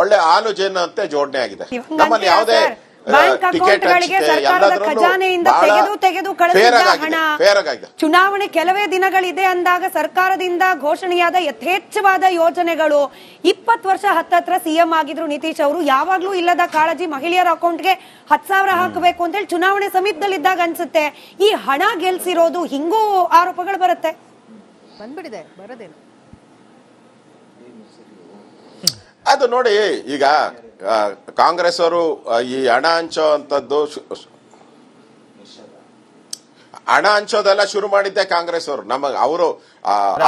ಒಳ್ಳೆ ಹಾಲು ಜೇನಂತೆ ಜೋಡಣೆ ಆಗಿದೆ. ನಮ್ಮಲ್ಲಿ ಯಾವುದೇ ಬ್ಯಾಂಕ್ ಅಕೌಂಟ್ಗಳಿಗೆ ಸರ್ಕಾರದ ಖಜಾನೆಯಿಂದ ತೆಗೆದು ಕಳಿಸಿದ ಹಣ ಚುನಾವಣೆ ಕೆಲವೇ ದಿನಗಳಿದೆ ಅಂದಾಗ ಸರ್ಕಾರದಿಂದ ಘೋಷಣೆಯಾದ ಯಥೇಚ್ಛವಾದ ಯೋಜನೆಗಳು 20 ವರ್ಷ ಹತ್ತತ್ರ ಸಿಎಂ ಆಗಿದ್ರು ನಿತೀಶ್ ಅವರು. ಯಾವಾಗ್ಲೂ ಇಲ್ಲದ ಕಾಳಜಿ ಮಹಿಳೆಯರ ಅಕೌಂಟ್ಗೆ 10,000 ಹಾಕಬೇಕು ಅಂತ ಹೇಳಿ ಚುನಾವಣೆ ಸಮೀಪದಲ್ಲಿದ್ದಾಗ ಅನ್ಸುತ್ತೆ. ಈ ಹಣ ಗೆಲ್ಸಿರೋದು ಹಿಂಗೂ ಆರೋಪಗಳು ಬರುತ್ತೆ. ಬಂದ್ಬಿಡಿದೆ ಬರೋದೇನು ಅದು ನೋಡಿ. ಈಗ ಕಾಂಗ್ರೆಸ್ ಅವರು ಈ ಹಣ ಹಂಚೋದೆಲ್ಲ ಶುರು ಮಾಡಿದ್ದೆ ಕಾಂಗ್ರೆಸ್ ಅವರು. ಅವರು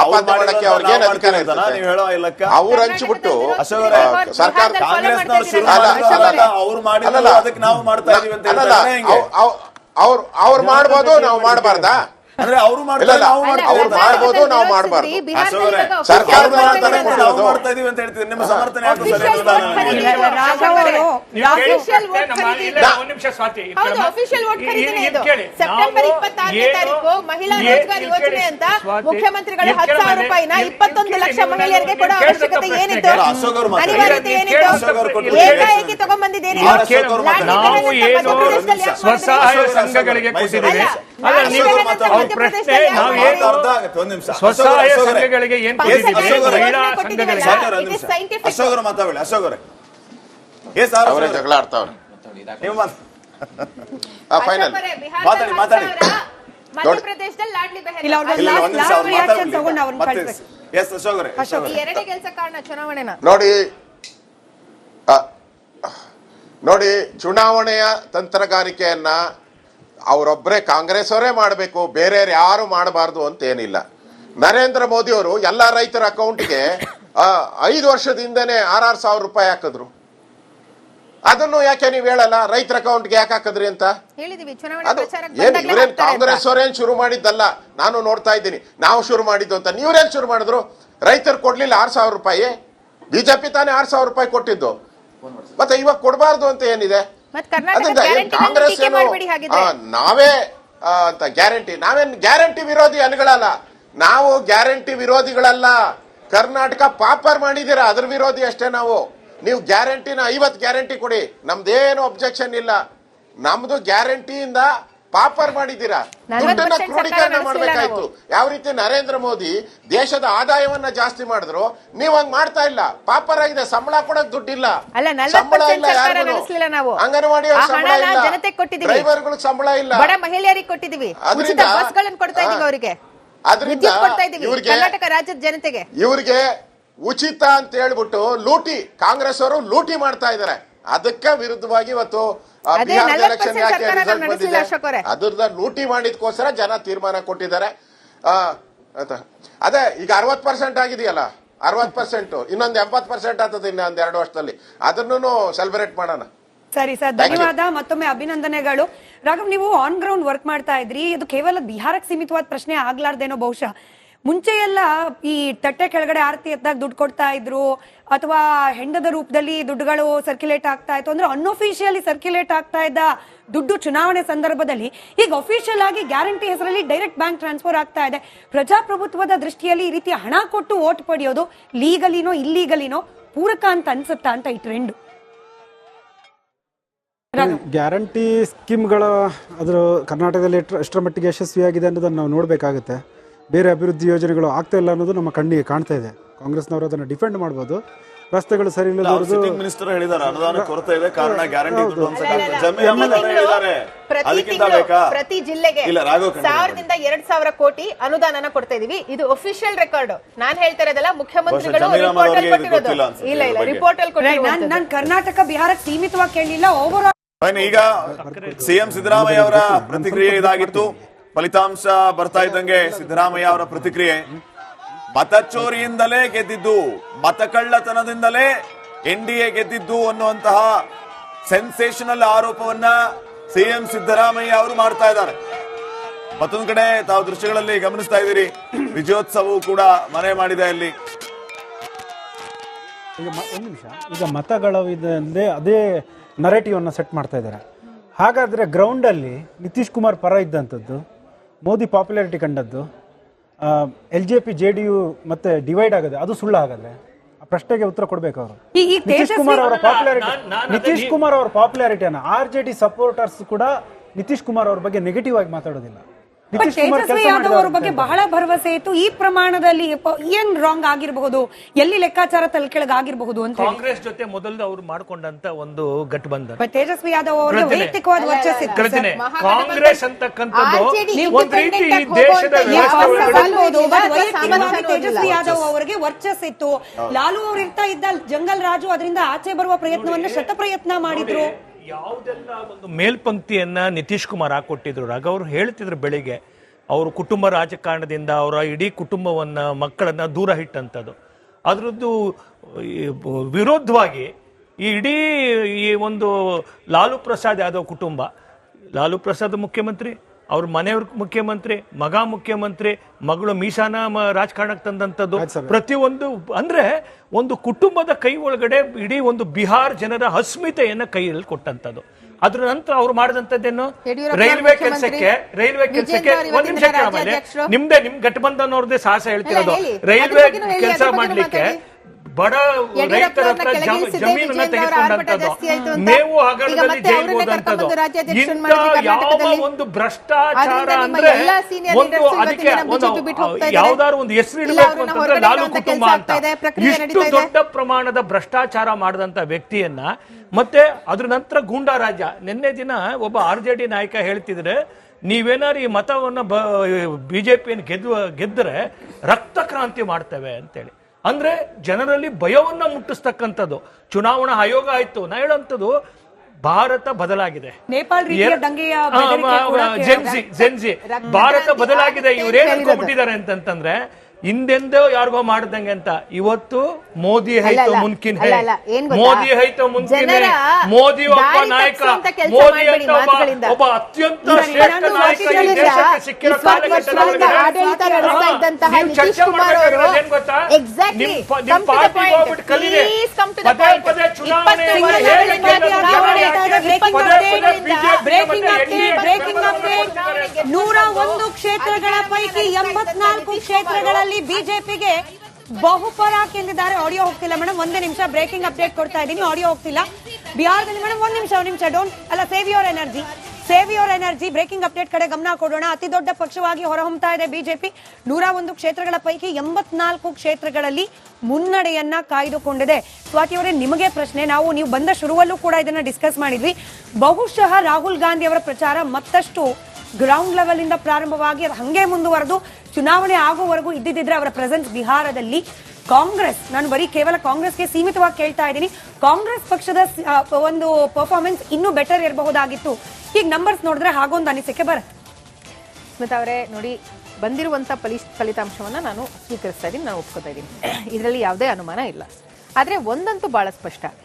ಅಪಾರ್ಥ ಮಾಡಕ್ಕೆ ಅವ್ರಿಗೆ ಏನ್ ಅಧಿಕಾರ ಇರ್ತದೆ? ಅವ್ರು ಹಂಚ್ಬಿಟ್ಟು ಸರ್ಕಾರ ಅವ್ರು ಮಾಡ್ಬೋದು, ನಾವು ಮಾಡಬಾರ್ದಾ? ಅಂದ್ರೆ ಅವ್ರು ಮಾಡ್ಬೋದು, ನಾವು ಮಾಡಬಾರ್ದು. ಸರ್ಕಾರ ಮಾಡ್ತಾ ಇದೀವಿ ಅಂತ ಹೇಳ್ತೀವಿ. ನಿಮ್ಮ ಸಮರ್ಥನೆ ಸೆಪ್ಟೆಂಬರ್ 26ನೇ ತಾರೀಕು ಮಹಿಳಾ ರೋಜ್ಗಾರ್ ಯೋಜನೆ ಅಂತ ಮುಖ್ಯಮಂತ್ರಿಗಳು 10,000 ರೂಪಾಯಿನ 21 ಲಕ್ಷ ಮಹಿಳೆಯರಿಗೆ ಕೊಡೋ ಅವಶ್ಯಕತೆ ಏನಿತ್ತು? ಅನಿವಾರ್ಯತೆ ಏನಿತ್ತು? ಏಕಾಏಕಿ ತಗೊಂಡ್ಬಂದಿದ್ದೇನೆ. ಸ್ವಸಹಾಯ ಸಂಘಗಳಿಗೆ ಕೊಟ್ಟಿದ್ದೇವೆ. ಸ್ವಸಹಾಯ ಸಂಘಗಳಿಗೆ ಏನ್ ಮಹಿಳಾ ಸಂಘಗಳಿಗೆ ಅಶೋಕರು ಮಾತಾಡಲಿ. ಅಶೋಕರೇ ಅವರೇ ಜಗಳ ಆಡ್ತಾವ್ರೆ. ಮಾತಾಡಿ. ಮಧ್ಯಪ್ರದೇಶದಲ್ಲಿ ಲಾಡ್ಲಿ ಎರಡೇ ಕೆಲಸ ಕಾರಣ ಚುನಾವಣೆನ ನೋಡಿ. ಚುನಾವಣೆಯ ತಂತ್ರಗಾರಿಕೆಯನ್ನ ಅವರೊಬ್ಬರೇ ಕಾಂಗ್ರೆಸ್ ಅವರೇ ಮಾಡಬೇಕು, ಬೇರೆ ಯಾರು ಮಾಡಬಾರ್ದು ಅಂತ ಏನಿಲ್ಲ. ನರೇಂದ್ರ ಮೋದಿ ಅವರು ಎಲ್ಲ ರೈತರ ಅಕೌಂಟ್ಗೆ 5 ವರ್ಷದಿಂದನೇ 6,000 ರೂಪಾಯಿ ಹಾಕಿದ್ರು. ಅದನ್ನು ಯಾಕೆ ನೀವು ಹೇಳಲ್ಲ? ರೈತರ ಅಕೌಂಟ್ಗೆ ಯಾಕೆ ಹಾಕಿದ್ರಿ ಅಂತ ಇವ್ರೇನ್ ಕಾಂಗ್ರೆಸ್ ಅವರೇನ್ ಶುರು ಮಾಡಿದ್ದಲ್ಲ, ನಾನು ನೋಡ್ತಾ ಇದ್ದೀನಿ. ನಾವು ಶುರು ಮಾಡಿದ್ದು ಅಂತ. ನೀವ್ರೇನ್ ಶುರು ಮಾಡಿದ್ರು? ರೈತರು ಕೊಡ್ಲಿಲ್ಲ 6,000 ರೂಪಾಯಿ. ಬಿಜೆಪಿ ತಾನೇ 6,000 ರೂಪಾಯಿ ಕೊಟ್ಟಿದ್ದು. ಮತ್ತೆ ಇವಾಗ ಕೊಡಬಾರ್ದು ಅಂತ ಏನಿದೆ? ಕಾಂಗ್ರೆಸ್ ನಾವೇ ಅಂತ ಗ್ಯಾರಂಟಿ, ನಾವೇನ್ ಗ್ಯಾರಂಟಿ ವಿರೋಧಿ ಅನ್ಗಳಲ್ಲ. ನಾವು ಗ್ಯಾರಂಟಿ ವಿರೋಧಿಗಳಲ್ಲ. ಕರ್ನಾಟಕ ಪಾಪರ್ ಮಾಡಿದೀರ, ಅದ್ರ ವಿರೋಧಿ ಅಷ್ಟೇ ನಾವು. ನೀವು ಗ್ಯಾರಂಟಿನ 50 ಗ್ಯಾರಂಟಿ ಕೊಡಿ, ನಮ್ದೇನು ಅಬ್ಜೆಕ್ಷನ್ ಇಲ್ಲ. ನಮ್ದು ಗ್ಯಾರಂಟಿಯಿಂದ ಪಾಪರ್ ಮಾಡಿದ್ದೀರಾ. ದುಡ್ಡನ್ನ ಕ್ರೋಢೀಕರಣ ಮಾಡ್ಬೇಕಾಯ್ತು. ಯಾವ ರೀತಿ ನರೇಂದ್ರ ಮೋದಿ ದೇಶದ ಆದಾಯವನ್ನ ಜಾಸ್ತಿ ಮಾಡಿದ್ರು, ನೀವ್ ಹಂಗ್ ಮಾಡ್ತಾ ಇಲ್ಲ. ಪಾಪರ್ ಆಗಿದೆ. ಸಂಬಳ ಕೊಡಕ್ ದುಡ್ಡಿಲ್ಲ, ಸಂಬಳ ಇಲ್ಲ. ಅಂಗನವಾಡಿ ಸಂಬಳ ಇಲ್ಲ, ಡ್ರೈವರ್ಗಳಿಗೆ ಸಂಬಳ ಇಲ್ಲ, ಬಡ ಮಹಿಳೆಯರಿಗೆ ಕೊಟ್ಟಿದೀವಿ, ಅದರಿಂದ ಕರ್ನಾಟಕ ರಾಜ್ಯದ ಜನತೆಗೆ ಇವ್ರಿಗೆ ಉಚಿತ ಅಂತ ಹೇಳ್ಬಿಟ್ಟು ಲೂಟಿ, ಕಾಂಗ್ರೆಸ್ ಅವರು ಲೂಟಿ ಮಾಡ್ತಾ ಇದಾರೆ. ಅದಕ್ಕೆ ವಿರುದ್ಧವಾಗಿ ಇವತ್ತು ಬಿಹಾರದ ಎಲೆಕ್ಷನ್ ಯಾಕೆ ರಿಸಲ್ಟ್ ಬಂದಿದೆ? ಅದ್ರದ ಲೂಟಿ ಮಾಡಿದ್ಕೋಸ್ಕರ ಜನ ತೀರ್ಮಾನ ಕೊಟ್ಟಿದ್ದಾರೆ. ಅದೇ ಈಗ 60% ಆಗಿದೆಯಲ್ಲ, 60%, ಇನ್ನೊಂದು 80% ಆಗ್ತದೆ ಇನ್ನೊಂದು 2 ವರ್ಷದಲ್ಲಿ. ಅದನ್ನು ಸೆಲೆಬ್ರೇಟ್ ಮಾಡೋಣ. ಸರಿ ಸರ್, ಧನ್ಯವಾದ. ಮತ್ತೊಮ್ಮೆ ಅಭಿನಂದನೆಗಳು. ರಾಘವ್, ನೀವು ಆನ್ ಗ್ರೌಂಡ್ ವರ್ಕ್ ಮಾಡ್ತಾ ಇದ್ರಿ. ಇದು ಕೇವಲ ಬಿಹಾರಕ್ಕೆ ಸೀಮಿತವಾದ ಪ್ರಶ್ನೆ ಆಗ್ಲಾರ್ದೇನೋ ಬಹುಶಃ. ಮುಂಚೆ ಎಲ್ಲ ಈ ತಟ್ಟೆ ಕೆಳಗಡೆ ಆರತಿ ಎತ್ತಾಗ ದುಡ್ಡು ಕೊಡ್ತಾ ಇದ್ರು, ಅಥವಾ ಹೆಂಡದ ರೂಪದಲ್ಲಿ ದುಡ್ಡುಗಳು ಸರ್ಕ್ಯುಲೇಟ್ ಆಗ್ತಾ ಇತ್ತು. ಅಂದ್ರೆ ಅನ್ಅಫಿಷಿಯಲಿ ಸರ್ಕ್ಯುಲೇಟ್ ಆಗ್ತಾ ಇದ್ದ ದುಡ್ಡು ಚುನಾವಣೆ ಸಂದರ್ಭದಲ್ಲಿ ಈಗ ಅಫಿಷಿಯಲ್ ಆಗಿ ಗ್ಯಾರಂಟಿ ಹೆಸರಲ್ಲಿ ಡೈರೆಕ್ಟ್ ಬ್ಯಾಂಕ್ ಟ್ರಾನ್ಸ್ಫರ್ ಆಗ್ತಾ ಇದೆ. ಪ್ರಜಾಪ್ರಭುತ್ವದ ದೃಷ್ಟಿಯಲ್ಲಿ ಈ ರೀತಿ ಹಣ ಕೊಟ್ಟು ವೋಟ್ ಪಡೆಯೋದು ಲೀಗಲಿನೋ ಇಲ್ಲೀಗಲಿನೋ ಪೂರಕ ಅಂತ ಅನ್ಸುತ್ತಾ ಅಂತ ಈ ಟ್ರೆಂಡ್? ಗ್ಯಾರಂಟಿ ಸ್ಕೀಮ್ಗಳ ಅದ್ರ ಕರ್ನಾಟಕದಲ್ಲಿ ಎಷ್ಟರ ಮಟ್ಟಿಗೆ ಯಶಸ್ವಿಯಾಗಿದೆ ಅನ್ನೋದನ್ನು ನಾವು ನೋಡಬೇಕಾಗುತ್ತೆ. ಬೇರೆ ಅಭಿವೃದ್ಧಿ ಯೋಜನೆಗಳು ಆಗ್ತಾ ಇಲ್ಲ ಅನ್ನೋದು ನಮ್ಮ ಕಣ್ಣಿಗೆ ಕಾಣ್ತಾ ಇದೆ. ಕಾಂಗ್ರೆಸ್ನವರು ಅದನ್ನು ಡಿಫೆಂಡ್ ಮಾಡ್ಬೋದು. ರಸ್ತೆಗಳು ಸರಿ ಇಲ್ಲದವ್ರದ್ದು ಮಿನಿಸ್ಟರ್ ಹೇಳಿದ್ದಾರೆ, ಅನುದಾನ ಕೊರತೆ ಇದೆ, ಕಾರಣ ಗ್ಯಾರಂಟಿ ಪ್ರತಿ ಜಿಲ್ಲೆಗೆ 1000ದಿಂದ 2,000 ಕೋಟಿ ಅನುದಾನ ಕೊಡ್ತಾ ಇದೀವಿ. ಇದು ಅಫಿಷಿಯಲ್ ರೆಕಾರ್ಡ್. ನಾನ್ ಹೇಳ್ತಾ ಇರೋದಲ್ಲ, ಮುಖ್ಯಮಂತ್ರಿಗಳು ರಿಪೋರ್ಟ್ ಅಲ್ಲಿ ಕೊಟ್ಟಿರೋದು. ಇಲ್ಲ ರಿಪೋರ್ಟ್ ಅಲ್ಲಿ ಕೊಟ್ಟಿರೋದು. ನಾನು ಕರ್ನಾಟಕ ಬಿಹಾರಕ್ಕೆ ಸೀಮಿತವಾಗಿ ಕೇಳಲಿಲ್ಲ. ಓವರ್ ಈಗ ಸಿಎಂ ಸಿದ್ದರಾಮಯ್ಯ ಅವರ ಪ್ರತಿಕ್ರಿಯೆ ಇದಾಗಿತ್ತು. ಫಲಿತಾಂಶ ಬರ್ತಾ ಇದ್ದಂಗೆ ಸಿದ್ದರಾಮಯ್ಯ ಅವರ ಪ್ರತಿಕ್ರಿಯೆ, ಮತಚೋರಿಯಿಂದಲೇ ಗೆದ್ದಿದ್ದು, ಮತಕಳ್ಳತನದಿಂದಲೇ ಎನ್ಡಿಎ ಗೆದ್ದಿದ್ದು ಅನ್ನುವಂತಹ ಸೆನ್ಸೇಷನಲ್ ಆರೋಪವನ್ನ ಸಿಎಂ ಸಿದ್ದರಾಮಯ್ಯ ಅವರು ಮಾಡ್ತಾ ಇದ್ದಾರೆ. ಮತ್ತೊಂದು ಕಡೆ ತಾವು ದೃಶ್ಯಗಳಲ್ಲಿ ಗಮನಿಸ್ತಾ ಇದ್ದೀರಿ, ವಿಜಯೋತ್ಸವವು ಕೂಡ ಮನೆ ಮಾಡಿದೆ ಅಲ್ಲಿ. ಈಗ ಒಂದು ನಿಮಿಷ, ಈಗ ಮತಗಳ ಅದೇ ನರೇಟಿವ್ ಅನ್ನು ಸೆಟ್ ಮಾಡ್ತಾ ಇದ್ದಾರೆ. ಹಾಗಾದರೆ ಗ್ರೌಂಡಲ್ಲಿ ನಿತೀಶ್ ಕುಮಾರ್ ಪರ ಇದ್ದಂಥದ್ದು, ಮೋದಿ ಪಾಪ್ಯುಲಾರಿಟಿ ಕಂಡದ್ದು, LJP JDU ಮತ್ತೆ ಡಿವೈಡ್ ಆಗೋದು, ಅದು ಸುಳ್ಳು. ಹಾಗಾದರೆ ಆ ಪ್ರಶ್ನೆಗೆ ಉತ್ತರ ಕೊಡ್ಬೇಕು ಅವರು. ಈ ನಿತೀಶ್ ಕುಮಾರ್ ಅವರ ಪಾಪ್ಯುಲಾರಿಟಿ, ನಾನು ನಿತೀಶ್ ಕುಮಾರ್ ಅವರ ಪಾಪ್ಯುಲಾರಿಟಿಯನ್ನ RJD ಸಪೋರ್ಟರ್ಸ್ ಕೂಡ ನಿತೀಶ್ ಕುಮಾರ್ ಅವ್ರ ಬಗ್ಗೆ ನೆಗೆಟಿವ್ ಆಗಿ ಮಾತಾಡೋದಿಲ್ಲ. ನಿತೀಶ್ ಕುಮಾರ್ ತೇಜಸ್ವಿ ಕೆಲಸ ಯಾದವ್ ಅವ್ರ ಬಗ್ಗೆ ಬಹಳ ಭರವಸೆ ಇತ್ತು. ಈ ಪ್ರಮಾಣದಲ್ಲಿ ಏನ್ ರಾಂಗ್ ಆಗಿರಬಹುದು, ಎಲ್ಲಿ ಲೆಕ್ಕಾಚಾರ ತಲೆಕೆಳಗ್ ಆಗಿರಬಹುದು ಅಂತ ಹೇಳಿ. ಕಾಂಗ್ರೆಸ್ ಜೊತೆ ಮೊದಲು ಅವ್ರು ಮಾಡ್ಕೊಂಡಂತ ಒಂದು ಗಠಬಂಧನ. ತೇಜಸ್ವಿ ಯಾದವ್ ಅವರಿಗೆ ವೈಯಕ್ತಿಕವಾದ ವರ್ಚಸ್ಸಿತ್ತು. ಕಲ್ಪನೆ ಕಾಂಗ್ರೆಸ್ ಅಂತಕ್ಕಂಥದ್ದು ಒಂದ್ ರೀತಿ ಈ ದೇಶದ ತೇಜಸ್ವಿ ಯಾದವ್ ಅವರಿಗೆ ವರ್ಚಸ್ಸಿತ್ತು. ಲಾಲು ಅವ್ರು ಇರ್ತಾ ಇದ್ದ ಜಂಗಲ್ ರಾಜು ಅದರಿಂದ ಆಚೆ ಬರುವ ಪ್ರಯತ್ನವನ್ನ ಶತ ಪ್ರಯತ್ನ ಮಾಡಿದ್ರು. ಯಾವುದೆಲ್ಲ ಒಂದು ಮೇಲ್ಪಂಕ್ತಿಯನ್ನ ನಿತೀಶ್ ಕುಮಾರ್ ಹಾಕೊಟ್ಟಿದ್ರು. ರಾಘವ್ ಅವರು ಹೇಳ್ತಿದ್ರು ಬೆಳಿಗ್ಗೆ ಅವರು ಕುಟುಂಬ ರಾಜಕಾರಣದಿಂದ ಅವರ ಇಡೀ ಕುಟುಂಬವನ್ನ ಮಕ್ಕಳನ್ನ ದೂರ ಇಟ್ಟಂಥದ್ದು. ಅದರದ್ದು ವಿರೋಧವಾಗಿ ಈ ಇಡೀ ಈ ಒಂದು ಲಾಲು ಪ್ರಸಾದ್ ಯಾದವ್ ಕುಟುಂಬ, ಲಾಲು ಪ್ರಸಾದ್ ಮುಖ್ಯಮಂತ್ರಿ, ಅವ್ರ ಮನೆಯವ್ರ ಮುಖ್ಯಮಂತ್ರಿ, ಮಗ ಮುಖ್ಯಮಂತ್ರಿ, ಮಗಳು ಮೀಸಾನ ರಾಜಕಾರಣಕ್ಕೆ ತಂದಂಥದ್ದು, ಪ್ರತಿಯೊಂದು ಅಂದ್ರೆ ಒಂದು ಕುಟುಂಬದ ಕೈ ಒಳಗಡೆ ಇಡೀ ಒಂದು ಬಿಹಾರ್ ಜನರ ಅಸ್ಮಿತೆಯನ್ನ ಕೈಯಲ್ಲಿ ಕೊಟ್ಟಂತದ್ದು. ಅದ್ರ ನಂತರ ಅವ್ರು ಮಾಡಿದಂಥದ್ದೇನು, ರೈಲ್ವೆ ಕೆಲಸಕ್ಕೆ ಒಂದ್ ನಿಮಿಷ ನಿಮ್ ಗಠಬಂಧನ್ ಅವ್ರದ್ದೇ ಸಾಹಸ ಹೇಳ್ತಿರೋದು. ರೈಲ್ವೆ ಕೆಲಸ ಮಾಡ್ಲಿಕ್ಕೆ ಬಡ ರೈತರ ಹತ್ರ ಜಮೀನನ್ನ ತೆಗೆದುಕೊಂಡಂತದ್ದು, ಮೇವು ಹಗರಣದಲ್ಲಿ ಜೈಲು ಹೋದಂಥದ್ದು, ಇಂಥ ಯಾವ ಒಂದು ಭ್ರಷ್ಟಾಚಾರ ಅಂದ್ರೆ ಒಂದು ಅದಕ್ಕೆ ಯಾವ್ದಾದ್ರು ಒಂದು ಹೆಸರು ಇಡಬೇಕು ಅಂತಂದ್ರೆ ಲಾಲು ಕುಟುಂಬ ಅಂತ. ಇಷ್ಟು ದೊಡ್ಡ ಪ್ರಮಾಣದ ಭ್ರಷ್ಟಾಚಾರ ಮಾಡಿದಂತ ವ್ಯಕ್ತಿಯನ್ನ ಮತ್ತೆ ಅದ್ರ ನಂತರ ಗೂಂಡಾ ರಾಜ್ಯ. ನಿನ್ನೆ ದಿನ ಒಬ್ಬ RJD ನಾಯಕ ಹೇಳ್ತಿದ್ರೆ, ನೀವೇನಾರು ಈ ಮತವನ್ನ ಬಿಜೆಪಿಯನ್ನು ಗೆದ್ರೆ ರಕ್ತ ಕ್ರಾಂತಿ ಮಾಡ್ತೇವೆ ಅಂತೇಳಿ. ಅಂದ್ರೆ ಜನರಲ್ಲಿ ಭಯವನ್ನ ಮುಟ್ಟಿಸ್ತಕ್ಕಂಥದ್ದು. ಚುನಾವಣಾ ಆಯೋಗ ಆಯ್ತು, ನಾ ಹೇಳೋಂಥದ್ದು ಭಾರತ ಬದಲಾಗಿದೆ. ನೇಪಾಳ ರೀತಿಯ ದಂಗೆಯ ಜೆನ್ಜಿ ಭಾರತ ಬದಲಾಗಿದೆ. ಇವ್ರೇನ್ ಅನ್ಕೊಂಡ್ಬಿಟ್ಟಿದ್ದಾರೆ ಅಂತಂದ್ರೆ ಹಿಂದೆಂದೋ ಯಾರಿಗೋ ಮಾಡ್ದಂಗೆ ಅಂತ. ಇವತ್ತು ಮೋದಿ ಹೈತೋ ಮುನ್ಕಿನ್ ಹೈ, ಮೋದಿ ಹೈತೋ ಮುನ್ಕಿನ್ ಹೈ, ಮೋದಿ ಒಬ್ಬ ನಾಯಕ, ಮೋದಿ ಅಂತ ಒಬ್ಬ ಅತ್ಯಂತ ಶ್ರೇಷ್ಠ ನಾಯಕ ಈ ದೇಶಕ್ಕೆ ಸಿಕ್ಕಿರೋ ಕಾಲಘಟ್ಟದೊಳಗೆ ನೀವು ಚರ್ಚೆ ಮಾಡ್ಬೇಕಾಗಿರೋದು ಏನ್ ಗೊತ್ತಾ, ನಿಮ್ ಪಾರ್ಟಿ ಹೋಗ್ಬಿಟ್ಟು ಕಲೀರಿ. ಪದೇ ಪದೇ ಚುನಾವಣೆ ಬ್ರೇಕಿಂಗ್ ಅಪ್ಡೇಟ್. 101 ಕ್ಷೇತ್ರಗಳ ಪೈಕಿ 84 ಕ್ಷೇತ್ರಗಳಲ್ಲಿ ಬಿಜೆಪಿಗೆ ಬಹುಪರಾಕ್ ಎಂದಿದ್ದಾರೆ. ಆಡಿಯೋ ಹೋಗ್ತಿಲ್ಲ ಮೇಡಮ್, ಒಂದೇ ನಿಮಿಷ ಬ್ರೇಕಿಂಗ್ ಅಪ್ಡೇಟ್ ಕೊಡ್ತಾ ಇದ್ದೀನಿ, ಆಡಿಯೋ ಹೋಗ್ತಿಲ್ಲ. ಬಿಹಾರದಲ್ಲಿ ಮೇಡಮ್ ಒಂದ್ ನಿಮಿಷ ಡೋಂಟ್ ಅಲ್ಲ, save your energy. Breaking update ಕಡೆ ಗಮನ ಕೊಡೋಣ. ಅತಿ ದೊಡ್ಡ ಪಕ್ಷವಾಗಿ ಹೊರಹೊಮ್ಮತಾ ಇದೆ ಬಿಜೆಪಿ. 101 ಕ್ಷೇತ್ರಗಳ ಪೈಕಿ 84 ಕ್ಷೇತ್ರಗಳಲ್ಲಿ ಮುನ್ನಡೆಯನ್ನ ಕಾಯ್ದುಕೊಂಡಿದೆ. ಸ್ವಾತಿ ಅವರೇ, ನಿಮಗೆ ಪ್ರಶ್ನೆ. ನೀವು ಬಂದ ಶುರುವಲ್ಲೂ ಕೂಡ ಇದನ್ನ ಡಿಸ್ಕಸ್ ಮಾಡಿದ್ವಿ. ಬಹುಶಃ ರಾಹುಲ್ ಗಾಂಧಿ ಅವರ ಪ್ರಚಾರ ಮತ್ತಷ್ಟು ಗ್ರೌಂಡ್ ಲೆವೆಲ್ ಇಂದ ಪ್ರಾರಂಭವಾಗಿ ಅದು ಹಂಗೆ ಮುಂದುವರೆದು ಚುನಾವಣೆ ಆಗುವವರೆಗೂ ಇದ್ದಿದ್ರೆ ಅವರ ಪ್ರೆಸೆನ್ಸ್ ಬಿಹಾರದಲ್ಲಿ ಕಾಂಗ್ರೆಸ್, ನಾನು ಬರೀ ಕೇವಲ ಕಾಂಗ್ರೆಸ್ಗೆ ಸೀಮಿತವಾಗಿ ಕೇಳ್ತಾ ಇದ್ದೀನಿ, ಕಾಂಗ್ರೆಸ್ ಪಕ್ಷದ ಒಂದು ಪರ್ಫಾರ್ಮೆನ್ಸ್ ಇನ್ನೂ ಬೆಟರ್ ಇರಬಹುದಾಗಿತ್ತು. ಈಗ ನಂಬರ್ಸ್ ನೋಡಿದ್ರೆ ಹಾಗೊಂದು ಅನಿಸಿಕೆ ಬರುತ್ತೆ. ಸ್ಮಿತಾ ಅವರೇ ನೋಡಿ, ಬಂದಿರುವಂತ ಫಲಿತಾಂಶವನ್ನ ನಾನು ಸ್ವೀಕರಿಸ್ತಾ ಇದ್ದೀನಿ, ನಾನು ಒಪ್ಕೋತಾ ಇದ್ದೀನಿ, ಇದರಲ್ಲಿ ಯಾವುದೇ ಅನುಮಾನ ಇಲ್ಲ. ಆದ್ರೆ ಒಂದಂತೂ ಬಹಳ ಸ್ಪಷ್ಟ,